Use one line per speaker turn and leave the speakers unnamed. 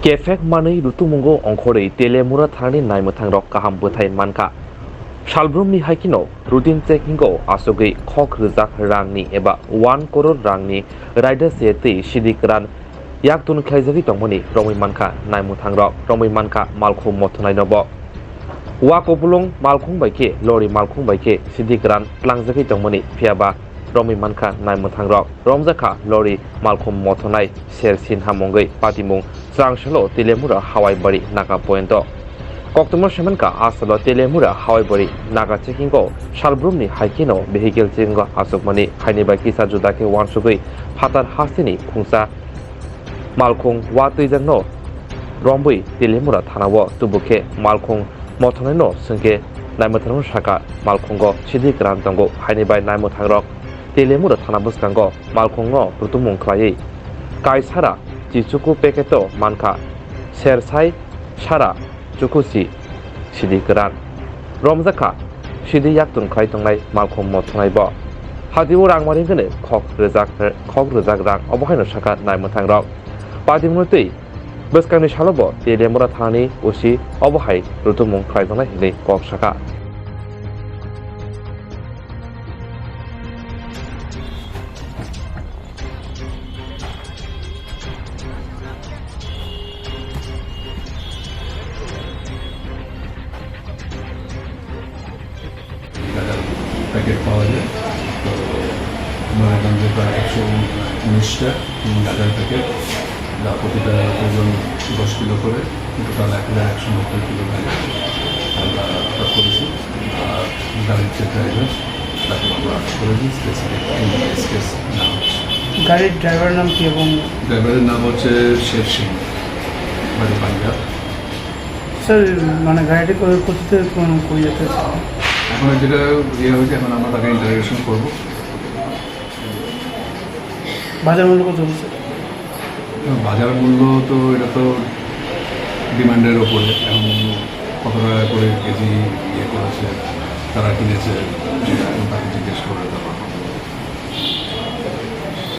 केफेक मानै रुतुमुंगो अंखरै तेलेमुरा थांनि नायमोथां रक काहाम बोथाय मानका सालब्रुमनि हाइकिनो रुटिन चेकिंगो आसुगै खक रिजाक रांनि एबा 1 करोड़ रांनि रायदा सेतै सिदिकरान याक तुन खायजागि दंमनि रमै मानका नायमुथां रक रमै मानका मालखौ मथनाय नब वा कपुलुं मालखुं बायके लरि मालखुं बायके सिदिकरान प्लांजागि दंमनि फियाबा रमै मानका नायमुथां रक रमजाखा लरि मालखौ मथनाय सेरसिन हामंगै पातिमुं स्रांसलो तेलेमुरा हावाइबारि नागा पॉइंट कक्टमर सेमनका आसलो तेलेमुरा हावाइबारि नागा चेकिंगो सालब्रुमनि हाइकिनो भेहिकेल चेकिंगो आसुकमनि हाइनिबा किसा जुदाके वानसुगै फातार हास्तिनि खुंसा मालखुं वा तैजनो रम्बै तेलेमुरा थानावो तुबुके मालखुं मथनायनो संके नायमथांनो साका मालखुंगो सिदि ग्रान दंगो हाइनिबाय नायमथांरक तेलेमुरा थाना बुसकांगो मालखुंनो रुतुमुं ख्लायै कायसारा चिचुकु पेकेटो मानका सेरसाय सारा चुकुसि सिदि ग्रान रमजाखा सिदि याक्तुन ख्लाय तंनाय मालखुं मथनायबो हादिउ रांमारिंगोनो खक रोजाक रां अबहायनो साका नायमथांरक पादिमुतै बसकांनि सालबो तेलेमुरा थानानि उसी अबहाय रुतुमुं ख्लायजनाय हिनै कक साका
প্যাকেট পাওয়া যায় তো মহারাজগঞ্জে প্রায় 119টা গাঁজার প্যাকেট যা প্রতিটা ওজন 10 কিলো করে টোটাল 1190 কিলো গাঁজা আমরা আটক করেছি আর গাড়ির যে ড্রাইভার তাকে আমরা আটক করেছি স্পেসিফিক কেস নাম হচ্ছে
গাড়ির ড্রাইভারের নাম কি এবং
ড্রাইভারের নাম হচ্ছে শের সিং বাড়ি পাঞ্জাব।
স্যার মানে গাড়িটি কোথা করে যেতে
এখন যেটা হয়েছে এখন আমরা তাকে ইন্টারোগেশন করবো।
বাজার মূল্য কত হচ্ছে?
বাজার মূল্য তো এটা তো ডিমান্ডের ওপরে এখন কত টাকা করে কেজি করেছে তারা কিনেছে তাকে জিজ্ঞেস করে দেওয়া।